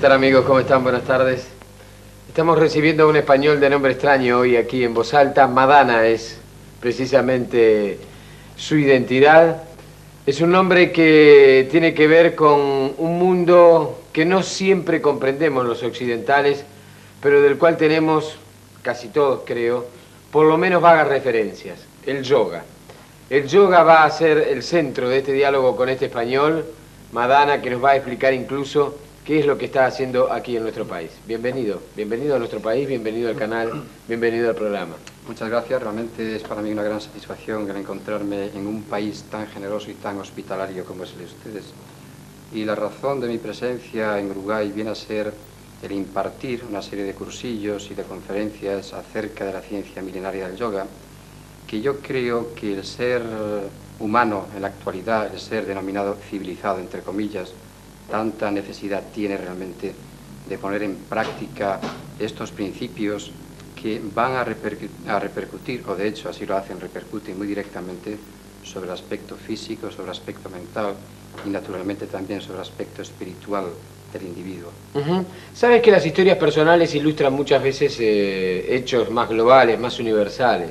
tal, amigos? ¿Cómo están? Buenas tardes. Estamos recibiendo a un español de nombre extraño hoy aquí en voz alta. Madana es precisamente su identidad. Es un nombre que tiene que ver con un mundo que no siempre comprendemos los occidentales, pero del cual tenemos, casi todos creo, por lo menos vagas referencias. El yoga. El yoga va a ser el centro de este diálogo con este español, Madana, que nos va a explicar incluso qué es lo que está haciendo aquí en nuestro país. Bienvenido, bienvenido a nuestro país, bienvenido al canal, bienvenido al programa. Muchas gracias, realmente es para mí una gran satisfacción el encontrarme en un país tan generoso y tan hospitalario como es el de ustedes. Y la razón de mi presencia en Uruguay viene a ser el impartir una serie de cursillos y de conferencias acerca de la ciencia milenaria del yoga, que yo creo que el ser humano en la actualidad, el ser denominado civilizado, entre comillas, tanta necesidad tiene realmente de poner en práctica estos principios que van a repercutir, o de hecho así lo hacen, repercuten muy directamente sobre el aspecto físico, sobre el aspecto mental y naturalmente también sobre el aspecto espiritual del individuo. Sabes que las historias personales ilustran muchas veces hechos más globales, más universales.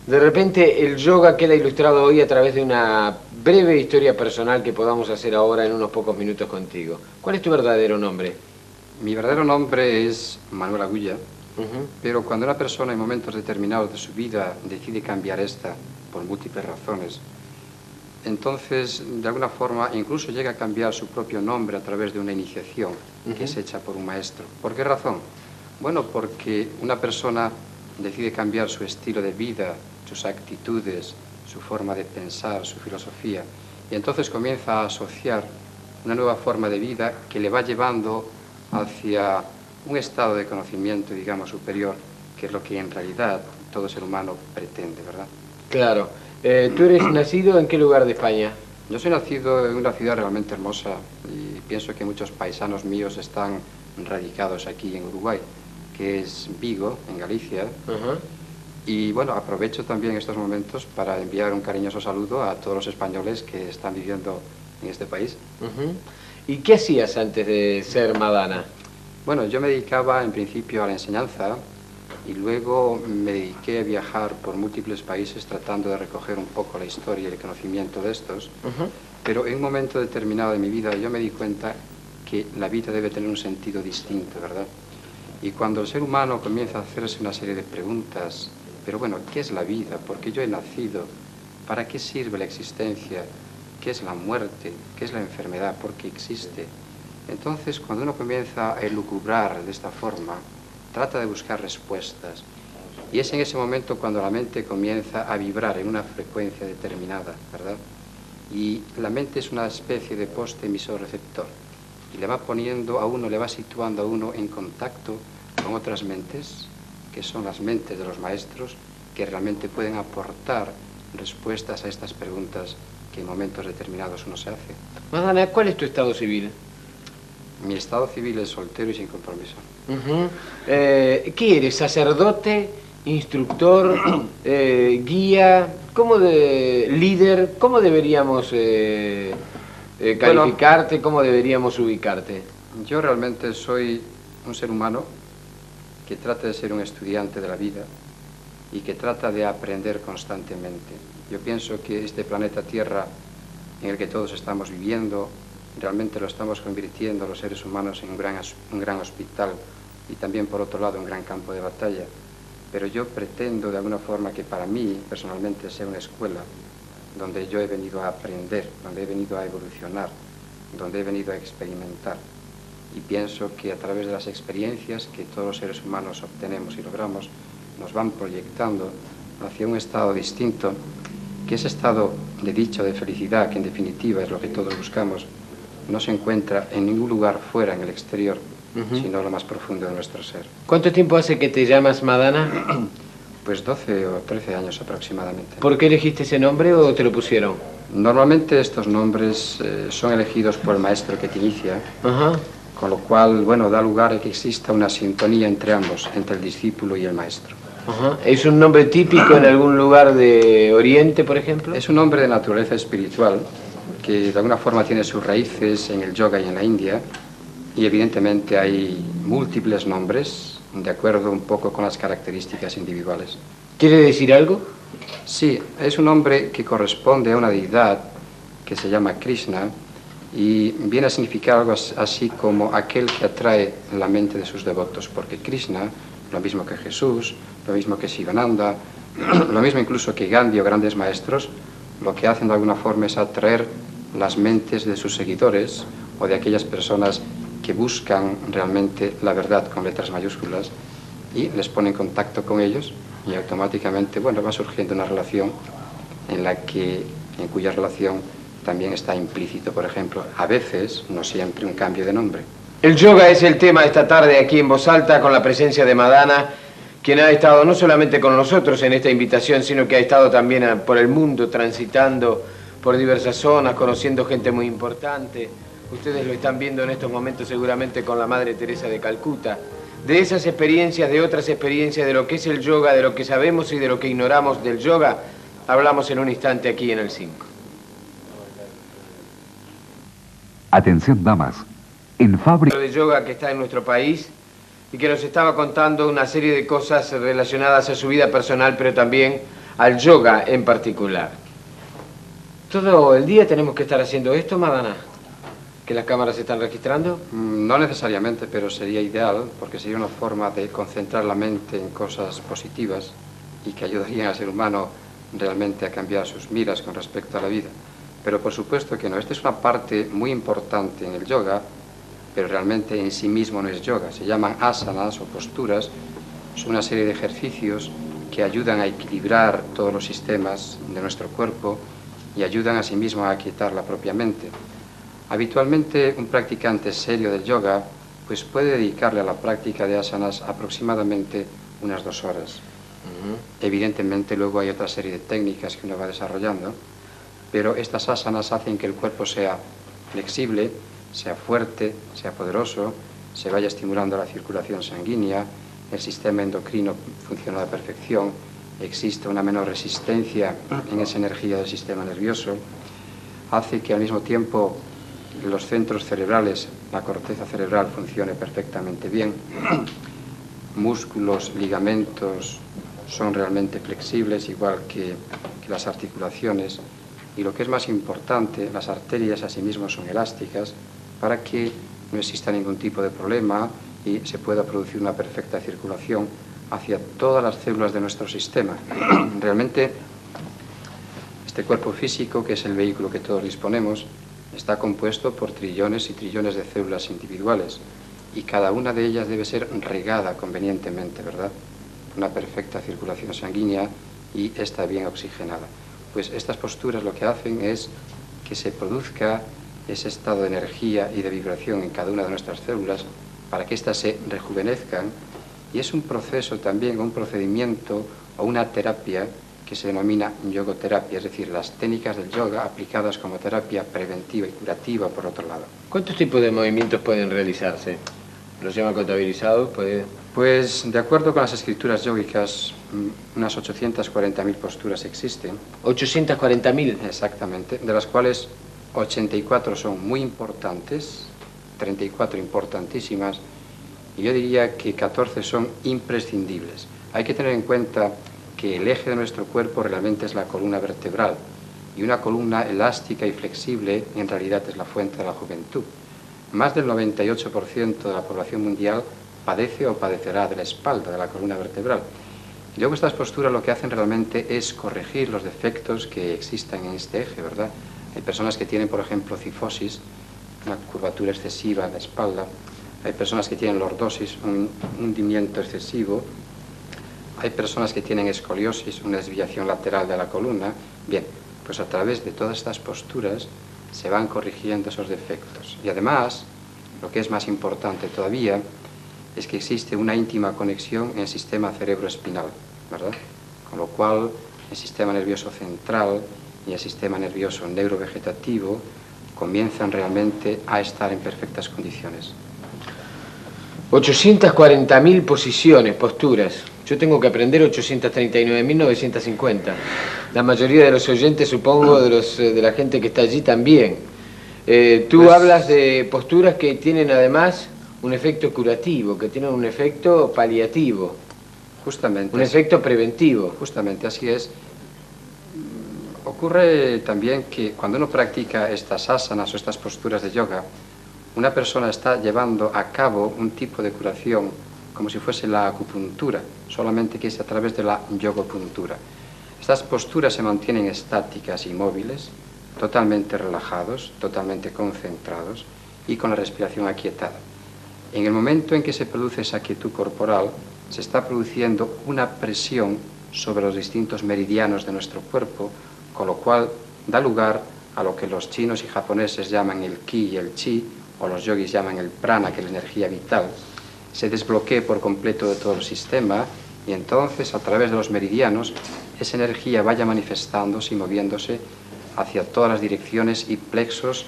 De repente el yoga queda ilustrado hoy a través de una breve historia personal que podamos hacer ahora en unos pocos minutos contigo. ¿Cuál es tu verdadero nombre? Mi verdadero nombre es Manuel Agulla, pero cuando una persona en momentos determinados de su vida decide cambiar esta por múltiples razones, entonces de alguna forma incluso llega a cambiar su propio nombre a través de una iniciación que es hecha por un maestro. ¿Por qué razón? Bueno, porque una persona decide cambiar su estilo de vida, sus actitudes, su forma de pensar, su filosofía, y entonces comienza a asociar una nueva forma de vida que le va llevando hacia un estado de conocimiento, digamos, superior, que es lo que en realidad todo ser humano pretende, ¿verdad? Claro. ¿Tú eres nacido en qué lugar de España? Yo soy nacido en una ciudad realmente hermosa y pienso que muchos paisanos míos están radicados aquí en Uruguay, que es Vigo, en Galicia. Y bueno, aprovecho también estos momentos para enviar un cariñoso saludo a todos los españoles que están viviendo en este país. ¿Y qué hacías antes de ser Madana? Bueno, yo me dedicaba en principio a la enseñanza y luego me dediqué a viajar por múltiples países tratando de recoger un poco la historia y el conocimiento de estos. Pero en un momento determinado de mi vida yo me di cuenta que la vida debe tener un sentido distinto, ¿verdad? Y cuando el ser humano comienza a hacerse una serie de preguntas, pero bueno, ¿qué es la vida? ¿Por qué yo he nacido? ¿Para qué sirve la existencia? ¿Qué es la muerte? ¿Qué es la enfermedad? ¿Por qué existe? Entonces, cuando uno comienza a elucubrar de esta forma, trata de buscar respuestas. Y es en ese momento cuando la mente comienza a vibrar en una frecuencia determinada, ¿verdad? Y la mente es una especie de poste emisor-receptor. Y le va poniendo a uno, le va situando a uno en contacto con otras mentes, que son las mentes de los maestros, que realmente pueden aportar respuestas a estas preguntas que en momentos determinados uno se hace. Madana, ¿cuál es tu estado civil? Mi estado civil es soltero y sin compromiso. ¿Qué eres? ¿Sacerdote? ¿Instructor? ¿Guía? ¿Líder? ¿Cómo deberíamos calificarte? Bueno, ¿cómo deberíamos ubicarte? Yo realmente soy un ser humano que trata de ser un estudiante de la vida y que trata de aprender constantemente. Yo pienso que este planeta Tierra en el que todos estamos viviendo, realmente lo estamos convirtiendo los seres humanos en un gran hospital y también por otro lado un gran campo de batalla. Pero yo pretendo de alguna forma que para mí personalmente sea una escuela donde yo he venido a aprender, donde he venido a evolucionar, donde he venido a experimentar. Y pienso que a través de las experiencias que todos los seres humanos obtenemos y logramos, nos van proyectando hacia un estado distinto, que ese estado de dicha, de felicidad, que en definitiva es lo que todos buscamos, no se encuentra en ningún lugar fuera, en el exterior, sino lo más profundo de nuestro ser. ¿Cuánto tiempo hace que te llamas Madana? Pues 12 o 13 años aproximadamente. ¿Por qué elegiste ese nombre o te lo pusieron? Normalmente estos nombres son elegidos por el maestro que te inicia, con lo cual, bueno, da lugar a que exista una sintonía entre ambos, entre el discípulo y el maestro. ¿Es un nombre típico en algún lugar de Oriente, por ejemplo? Es un nombre de naturaleza espiritual, que de alguna forma tiene sus raíces en el yoga y en la India, y evidentemente hay múltiples nombres, de acuerdo un poco con las características individuales. ¿Quiere decir algo? Sí, es un nombre que corresponde a una deidad que se llama Krishna y viene a significar algo así como aquel que atrae la mente de sus devotos, porque Krishna, lo mismo que Jesús, lo mismo que Sivananda, lo mismo incluso que Gandhi o grandes maestros, lo que hacen de alguna forma es atraer las mentes de sus seguidores o de aquellas personas que buscan realmente la verdad con letras mayúsculas y les pone en contacto con ellos y automáticamente, bueno, va surgiendo una relación en cuya relación también está implícito, por ejemplo, a veces, no siempre, un cambio de nombre. El yoga es el tema esta tarde aquí en Voz Alta con la presencia de Madana, quien ha estado no solamente con nosotros en esta invitación, sino que ha estado también por el mundo transitando por diversas zonas, conociendo gente muy importante. Ustedes lo están viendo en estos momentos seguramente con la Madre Teresa de Calcuta. De esas experiencias, de otras experiencias, de lo que es el yoga, de lo que sabemos y de lo que ignoramos del yoga, hablamos en un instante aquí en el 5. Atención, damas. En fábrica De yoga que está en nuestro país y que nos estaba contando una serie de cosas relacionadas a su vida personal, pero también al yoga en particular. ¿Todo el día tenemos que estar haciendo esto, Madana? ¿Que las cámaras se están registrando? No necesariamente, pero sería ideal, porque sería una forma de concentrar la mente en cosas positivas y que ayudarían al ser humano realmente a cambiar sus miras con respecto a la vida. Pero por supuesto que no. Esta es una parte muy importante en el yoga, pero realmente en sí mismo no es yoga. Se llaman asanas o posturas. Son una serie de ejercicios que ayudan a equilibrar todos los sistemas de nuestro cuerpo y ayudan a sí mismo a aquietar la propia mente. Habitualmente un practicante serio del yoga pues puede dedicarle a la práctica de asanas aproximadamente unas 2 horas. Evidentemente luego hay otra serie de técnicas que uno va desarrollando, pero estas asanas hacen que el cuerpo sea flexible, sea fuerte, sea poderoso, se vaya estimulando la circulación sanguínea, el sistema endocrino funciona a la perfección, existe una menor resistencia en esa energía del sistema nervioso, hace que al mismo tiempo los centros cerebrales, la corteza cerebral funcione perfectamente bien, músculos, ligamentos son realmente flexibles, igual que las articulaciones, y lo que es más importante, las arterias asimismo son elásticas para que no exista ningún tipo de problema y se pueda producir una perfecta circulación hacia todas las células de nuestro sistema. Realmente, este cuerpo físico, que es el vehículo que todos disponemos, está compuesto por trillones y trillones de células individuales y cada una de ellas debe ser regada convenientemente, ¿verdad? Una perfecta circulación sanguínea y está bien oxigenada. Pues estas posturas lo que hacen es que se produzca ese estado de energía y de vibración en cada una de nuestras células para que éstas se rejuvenezcan, y es un proceso también, un procedimiento o una terapia que se denomina yogoterapia, es decir, las técnicas del yoga aplicadas como terapia preventiva y curativa por otro lado. ¿Cuántos tipos de movimientos pueden realizarse? ¿Los llaman contabilizados? Pues de acuerdo con las escrituras yógicas, unas 840.000 posturas existen. 840.000. Exactamente, de las cuales 84 son muy importantes, 34 importantísimas, y yo diría que 14 son imprescindibles. Hay que tener en cuenta que el eje de nuestro cuerpo realmente es la columna vertebral, y una columna elástica y flexible en realidad es la fuente de la juventud. Más del 98% de la población mundial padece o padecerá de la espalda, de la columna vertebral. Y luego estas posturas lo que hacen realmente es corregir los defectos que existan en este eje, ¿verdad? Hay personas que tienen, por ejemplo, cifosis, una curvatura excesiva en la espalda. Hay personas que tienen lordosis, un hundimiento excesivo. Hay personas que tienen escoliosis, una desviación lateral de la columna. Bien, pues a través de todas estas posturas se van corrigiendo esos defectos. Y además, lo que es más importante todavía, es que existe una íntima conexión en el sistema cerebroespinal, ¿verdad? Con lo cual, el sistema nervioso central y el sistema nervioso neurovegetativo comienzan realmente a estar en perfectas condiciones. 840.000 posiciones, posturas. Yo tengo que aprender 839.950. La mayoría de los oyentes, supongo, de la gente que está allí también. Tú Pues- hablas de posturas que tienen además un efecto curativo, que tienen un efecto paliativo, Justamente. un efecto preventivo. Justamente, así es. Ocurre también que cuando uno practica estas asanas o estas posturas de yoga, una persona está llevando a cabo un tipo de curación como si fuese la acupuntura, solamente que es a través de la yogopuntura. Estas posturas se mantienen estáticas y móviles, totalmente relajados, totalmente concentrados y con la respiración aquietada. En el momento en que se produce esa quietud corporal, se está produciendo una presión sobre los distintos meridianos de nuestro cuerpo, con lo cual da lugar a lo que los chinos y japoneses llaman el ki y el chi, o los yogis llaman el prana, que es la energía vital. Se desbloquea por completo de todo el sistema y entonces a través de los meridianos esa energía vaya manifestándose y moviéndose hacia todas las direcciones y plexos,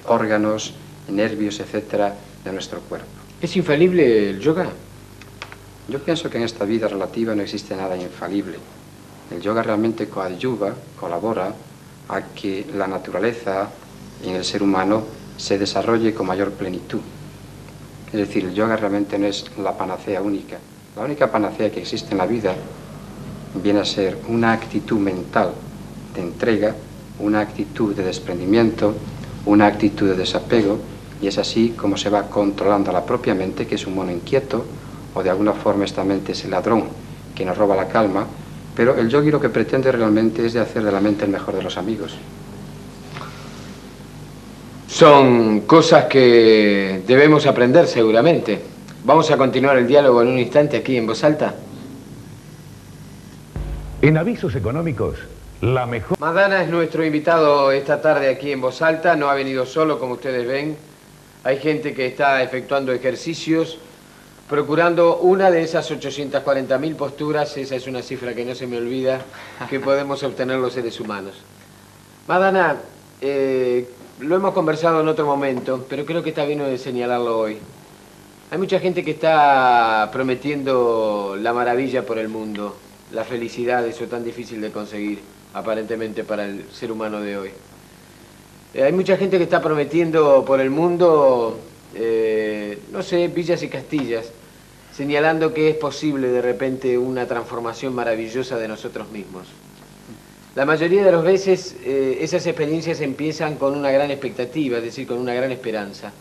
órganos, nervios, etcétera, de nuestro cuerpo. ¿Es infalible el yoga? Yo pienso que en esta vida relativa no existe nada infalible. El yoga realmente coadyuva, colabora a que la naturaleza en el ser humano se desarrolle con mayor plenitud. Es decir, el yoga realmente no es la panacea única. La única panacea que existe en la vida viene a ser una actitud mental de entrega, una actitud de desprendimiento, una actitud de desapego, y es así como se va controlando a la propia mente, que es un mono inquieto, o de alguna forma esta mente es el ladrón que nos roba la calma, pero el yogi lo que pretende realmente es de hacer de la mente el mejor de los amigos. Son cosas que debemos aprender seguramente. Vamos a continuar el diálogo en un instante aquí en Voz Alta. En Avisos Económicos, la mejor... Madana es nuestro invitado esta tarde aquí en Voz Alta. No ha venido solo, como ustedes ven. Hay gente que está efectuando ejercicios, procurando una de esas 840.000 posturas. Esa es una cifra que no se me olvida, que podemos obtener los seres humanos. Madana, lo hemos conversado en otro momento, pero creo que está bien señalarlo hoy. Hay mucha gente que está prometiendo la maravilla por el mundo, la felicidad, eso tan difícil de conseguir, aparentemente, para el ser humano de hoy. Hay mucha gente que está prometiendo por el mundo, no sé, villas y castillas, señalando que es posible de repente una transformación maravillosa de nosotros mismos. La mayoría de las veces esas experiencias empiezan con una gran expectativa, es decir, con una gran esperanza,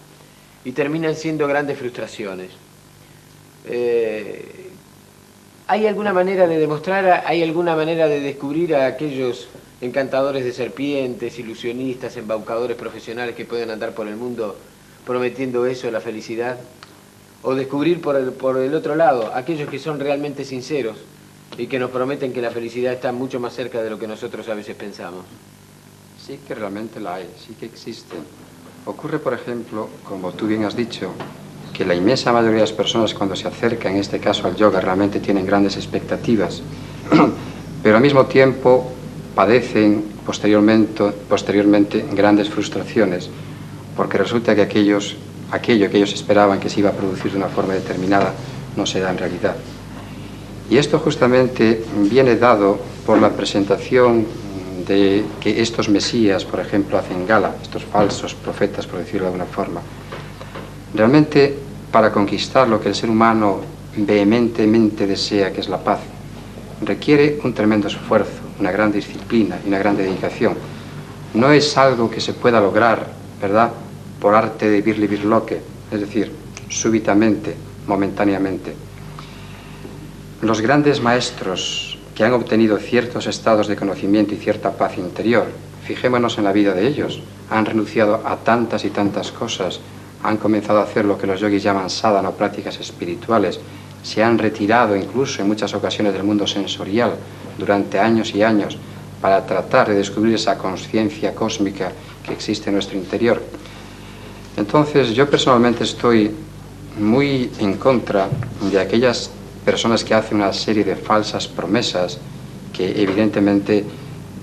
y terminan siendo grandes frustraciones. ¿Hay alguna manera de demostrar, hay alguna manera de descubrir a aquellos encantadores de serpientes, ilusionistas, embaucadores profesionales que pueden andar por el mundo prometiendo eso, la felicidad? O descubrir por el otro lado, aquellos que son realmente sinceros y que nos prometen que la felicidad está mucho más cerca de lo que nosotros a veces pensamos. Sí que realmente la hay, sí que existe. Ocurre, por ejemplo, como tú bien has dicho, que la inmensa mayoría de las personas cuando se acercan, en este caso al yoga, realmente tienen grandes expectativas, pero al mismo tiempo padecen posteriormente grandes frustraciones, porque resulta que aquello que ellos esperaban que se iba a producir de una forma determinada no se da en realidad. Y esto justamente viene dado por la presentación de que estos mesías, por ejemplo, hacen gala, estos falsos profetas, por decirlo de alguna forma. Realmente, para conquistar lo que el ser humano vehementemente desea, que es la paz, requiere un tremendo esfuerzo, una gran disciplina y una gran dedicación. No es algo que se pueda lograr, ¿verdad?, por arte de birli-birloque, es decir, súbitamente, momentáneamente. Los grandes maestros que han obtenido ciertos estados de conocimiento y cierta paz interior, fijémonos en la vida de ellos, han renunciado a tantas y tantas cosas, han comenzado a hacer lo que los yogis llaman sadhana o prácticas espirituales, se han retirado incluso en muchas ocasiones del mundo sensorial durante años y años para tratar de descubrir esa conciencia cósmica que existe en nuestro interior. Entonces, yo personalmente estoy muy en contra de aquellas personas que hacen una serie de falsas promesas que evidentemente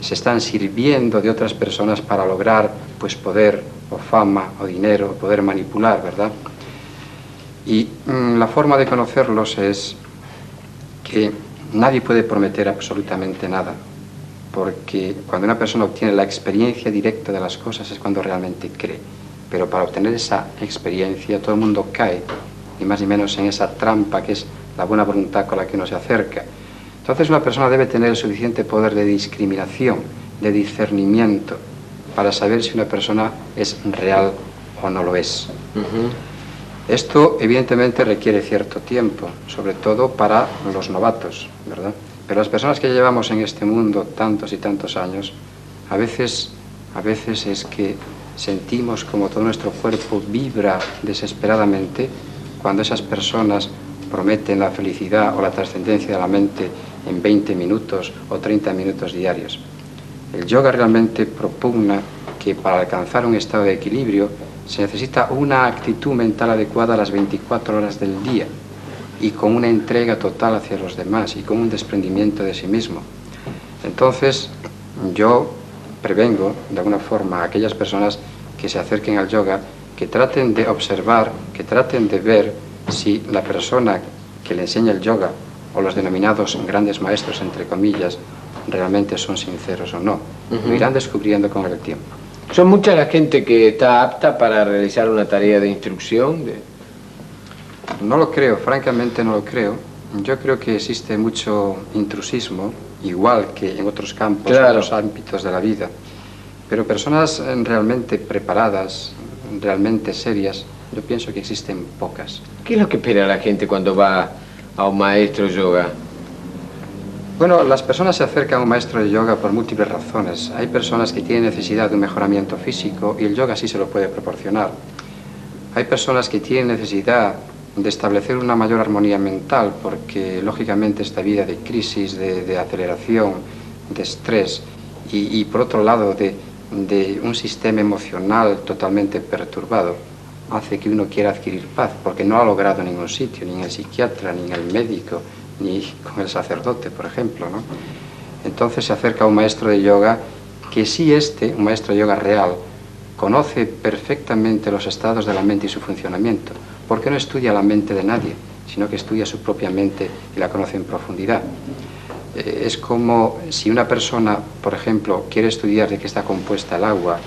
se están sirviendo de otras personas para lograr pues poder o fama o dinero, poder manipular, ¿verdad? Y la forma de conocerlos es que nadie puede prometer absolutamente nada, porque cuando una persona obtiene la experiencia directa de las cosas es cuando realmente cree. pero para obtener esa experiencia todo el mundo cae, ni más ni menos en esa trampa que es la buena voluntad con la que uno se acerca. Entonces una persona debe tener el suficiente poder de discriminación, de discernimiento, para saber si una persona es real o no lo es. Esto evidentemente requiere cierto tiempo, sobre todo para los novatos, ¿verdad? Pero las personas que llevamos en este mundo tantos y tantos años, a veces es que sentimos como todo nuestro cuerpo vibra desesperadamente cuando esas personas prometen la felicidad o la trascendencia de la mente en 20 minutos o 30 minutos diarios. El yoga realmente propugna que para alcanzar un estado de equilibrio se necesita una actitud mental adecuada a las 24 horas del día y con una entrega total hacia los demás y con un desprendimiento de sí mismo. Entonces, yo prevengo de alguna forma a aquellas personas que se acerquen al yoga, que traten de observar, que traten de ver si la persona que le enseña el yoga o los denominados grandes maestros, entre comillas, realmente son sinceros o no. Lo irán descubriendo con el tiempo. ¿Son mucha la gente que está apta para realizar una tarea de instrucción? No lo creo, francamente no lo creo. Yo creo que existe mucho intrusismo, igual que en otros campos, en otros ámbitos de la vida. Pero personas realmente preparadas, realmente serias, yo pienso que existen pocas. ¿Qué es lo que espera la gente cuando va a un maestro de yoga? Bueno, las personas se acercan a un maestro de yoga por múltiples razones. Hay personas que tienen necesidad de un mejoramiento físico y el yoga sí se lo puede proporcionar. Hay personas que tienen necesidad de establecer una mayor armonía mental porque, lógicamente, esta vida de crisis, de aceleración, de estrés y por otro lado, de un sistema emocional totalmente perturbado, hace que uno quiera adquirir paz porque no lo ha logrado en ningún sitio, ni en el psiquiatra, ni en el médico, ni con el sacerdote, por ejemplo, ¿no? Entonces se acerca a un maestro de yoga que sí un maestro de yoga real, conoce perfectamente los estados de la mente y su funcionamiento, porque no estudia la mente de nadie, sino que estudia su propia mente y la conoce en profundidad. Es como si una persona, por ejemplo, quiere estudiar de qué está compuesta el agua,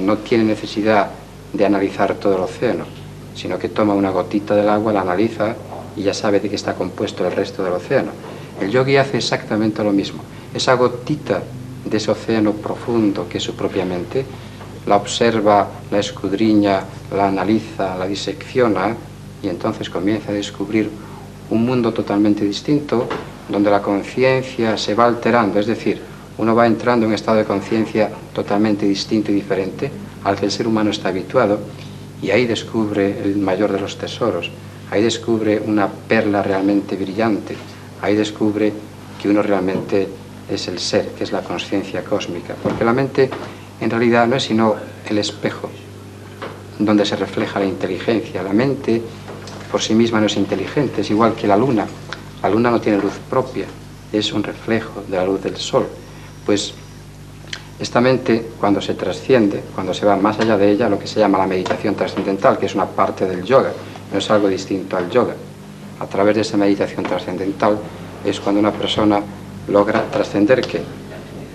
no tiene necesidad de analizar todo el océano, sino que toma una gotita del agua, la analiza y ya sabe de qué está compuesto el resto del océano. El yogui hace exactamente lo mismo. Esa gotita de ese océano profundo que es su propia mente, la observa, la escudriña, la analiza, la disecciona y entonces comienza a descubrir un mundo totalmente distinto donde la conciencia se va alterando, es decir, uno va entrando en un estado de conciencia totalmente distinto y diferente al que el ser humano está habituado y ahí descubre el mayor de los tesoros. Ahí descubre una perla realmente brillante. Ahí descubre que uno realmente es el ser, que es la conciencia cósmica. Porque la mente en realidad no es sino el espejo donde se refleja la inteligencia. La mente por sí misma no es inteligente, es igual que la luna. La luna no tiene luz propia, es un reflejo de la luz del sol. Pues esta mente, cuando se trasciende, cuando se va más allá de ella, lo que se llama la meditación trascendental, que es una parte del yoga, no es algo distinto al yoga. A través de esa meditación trascendental es cuando una persona logra trascender ¿qué?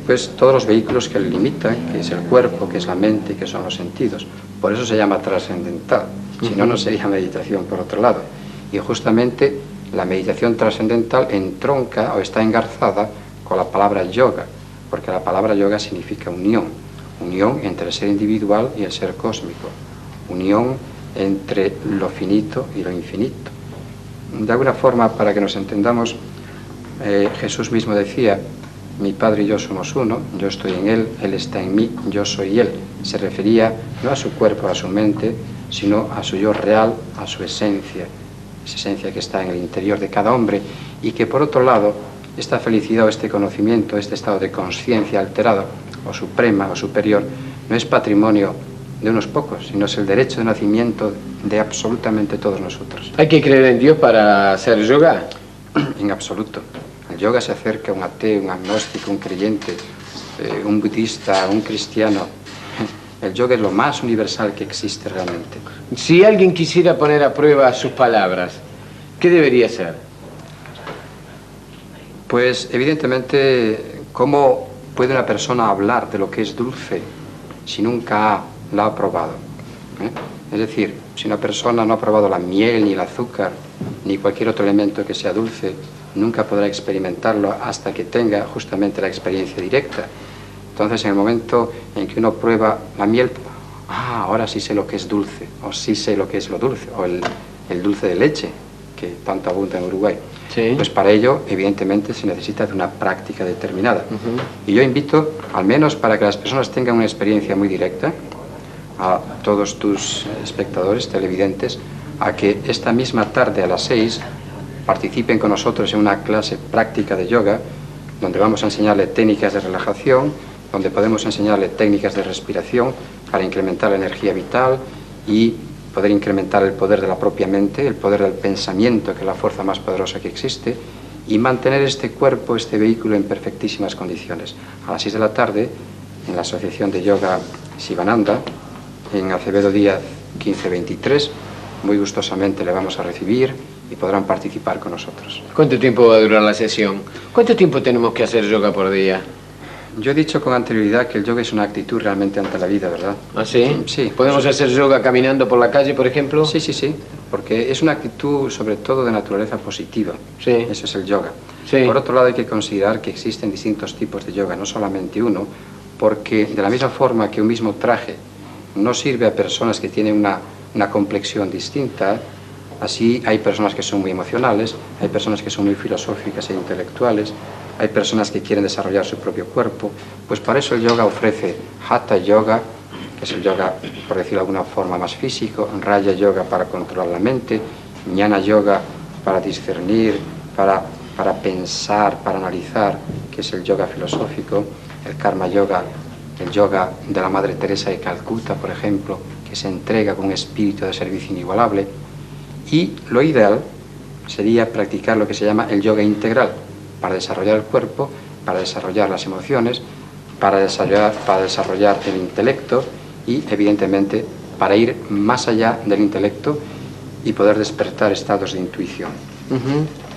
Pues todos los vehículos que le limitan, que es el cuerpo, que es la mente, que son los sentidos. Por eso se llama trascendental, si no, no sería meditación por otro lado. Y justamente la meditación trascendental entronca o está engarzada con la palabra yoga, porque la palabra yoga significa unión, unión entre el ser individual y el ser cósmico, unión entre lo finito y lo infinito. De alguna forma, para que nos entendamos, Jesús mismo decía, mi Padre y yo somos uno, yo estoy en Él, Él está en mí, yo soy Él. Se refería no a su cuerpo, a su mente, sino a su yo real, a su esencia, esa esencia que está en el interior de cada hombre y que por otro lado, esta felicidad o este conocimiento, este estado de conciencia alterado o suprema o superior, no es patrimonio de unos pocos, sino es el derecho de nacimiento de absolutamente todos nosotros. ¿Hay que creer en Dios para hacer yoga? En absoluto. El yoga se acerca a un ateo, un agnóstico, un creyente, un budista, un cristiano. El yoga es lo más universal que existe realmente. Si alguien quisiera poner a prueba sus palabras, ¿qué debería hacer? Pues evidentemente, ¿cómo puede una persona hablar de lo que es dulce si nunca la ha probado? Es decir, si una persona no ha probado la miel, ni el azúcar, ni cualquier otro elemento que sea dulce, nunca podrá experimentarlo hasta que tenga justamente la experiencia directa. Entonces, en el momento en que uno prueba la miel, ahora sí sé lo que es dulce, o sí sé lo que es lo dulce, o el dulce de leche, que tanto abunda en Uruguay. Sí. Pues para ello, evidentemente, se necesita de una práctica determinada. Y yo invito, al menos para que las personas tengan una experiencia muy directa, a todos tus espectadores, televidentes, a que esta misma tarde a las 6 participen con nosotros en una clase práctica de yoga, donde vamos a enseñarle técnicas de relajación, donde podemos enseñarle técnicas de respiración para incrementar la energía vital y poder incrementar el poder de la propia mente, el poder del pensamiento, que es la fuerza más poderosa que existe, y mantener este cuerpo, este vehículo en perfectísimas condiciones. A las 6 de la tarde, en la Asociación de Yoga Sivananda, en Acevedo Díaz 1523, muy gustosamente le vamos a recibir y podrán participar con nosotros. ¿Cuánto tiempo va a durar la sesión? ¿Cuánto tiempo tenemos que hacer yoga por día? Yo he dicho con anterioridad que el yoga es una actitud realmente ante la vida, ¿verdad? ¿Ah, sí? Sí. ¿Podemos hacer yoga caminando por la calle, por ejemplo? Sí, sí, sí, porque es una actitud sobre todo de naturaleza positiva. Sí. Eso es el yoga. Sí. Por otro lado, hay que considerar que existen distintos tipos de yoga, no solamente uno, porque de la misma forma que un mismo traje no sirve a personas que tienen una complexión distinta, así hay personas que son muy emocionales, hay personas que son muy filosóficas e intelectuales, hay personas que quieren desarrollar su propio cuerpo. Pues para eso el yoga ofrece Hatha Yoga, que es el yoga, por decirlo de alguna forma, más físico, Raya Yoga para controlar la mente, Jnana Yoga para discernir, para pensar, para analizar, que es el yoga filosófico, el Karma Yoga, el yoga de la Madre Teresa de Calcuta, por ejemplo, que se entrega con un espíritu de servicio inigualable. Y lo ideal sería practicar lo que se llama el yoga integral, para desarrollar el cuerpo, para desarrollar las emociones, para desarrollar el intelecto y, evidentemente, para ir más allá del intelecto y poder despertar estados de intuición.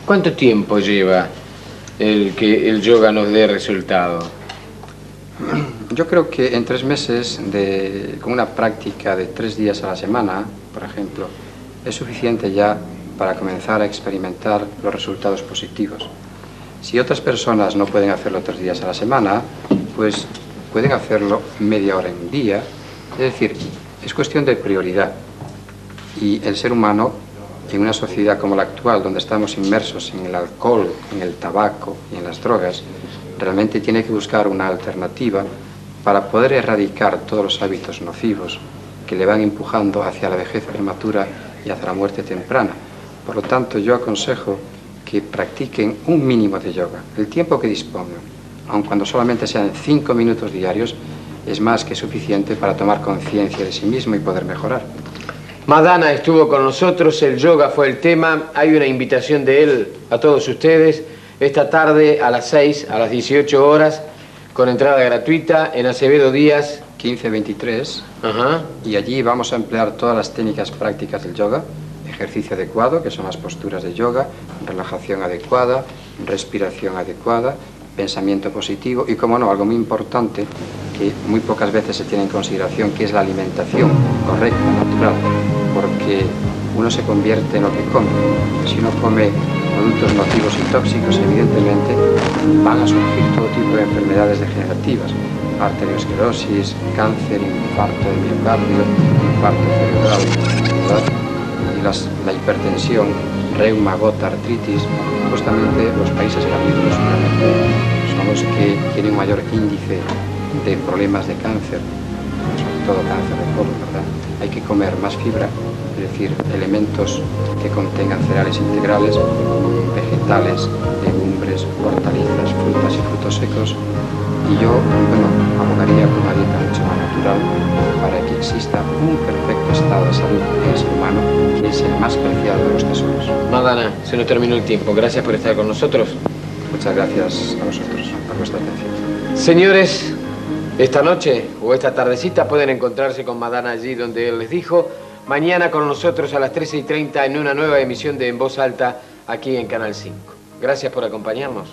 ¿Cuánto tiempo lleva el que el yoga nos dé resultado? Yo creo que en 3 meses, con una práctica de 3 días a la semana, por ejemplo, es suficiente ya para comenzar a experimentar los resultados positivos. Si otras personas no pueden hacerlo 3 días a la semana, pues pueden hacerlo media hora en un día. Es decir, es cuestión de prioridad. Y el ser humano, en una sociedad como la actual, donde estamos inmersos en el alcohol, en el tabaco y en las drogas, realmente tiene que buscar una alternativa para poder erradicar todos los hábitos nocivos que le van empujando hacia la vejez prematura y hacia la muerte temprana. Por lo tanto, yo aconsejo que practiquen un mínimo de yoga, el tiempo que dispongan, aun cuando solamente sean 5 minutos diarios, es más que suficiente para tomar conciencia de sí mismo y poder mejorar. Madana estuvo con nosotros, el yoga fue el tema, hay una invitación de él a todos ustedes, esta tarde a las 6, a las 18 horas, con entrada gratuita en Acevedo Díaz 1523, y allí vamos a emplear todas las técnicas prácticas del yoga, ejercicio adecuado, que son las posturas de yoga, relajación adecuada, respiración adecuada, pensamiento positivo y, como no, algo muy importante que muy pocas veces se tiene en consideración, que es la alimentación correcta, natural, porque uno se convierte en lo que come. Si uno come productos nocivos y tóxicos, evidentemente van a surgir todo tipo de enfermedades degenerativas, arteriosclerosis, cáncer, infarto de miocardio, infarto cerebral, ¿verdad? Y la hipertensión, reuma, gota, artritis. Justamente los países capítulos son los que tienen un mayor índice de problemas de cáncer, sobre todo cáncer de colon, ¿verdad? Hay que comer más fibra, es decir, elementos que contengan cereales integrales, vegetales, legumbres, hortalizas, frutas y frutos secos. Y yo, abogaría por una dieta mucho más natural para que exista un perfecto estado de salud en el ser humano, que es el más preciado de los tesoros. Madana, se nos terminó el tiempo. Gracias por estar con nosotros. Muchas gracias a vosotros por vuestra atención. Señores, esta noche o esta tardecita pueden encontrarse con Madana allí donde él les dijo. Mañana con nosotros a las 13:30 en una nueva emisión de En Voz Alta aquí en Canal 5. Gracias por acompañarnos.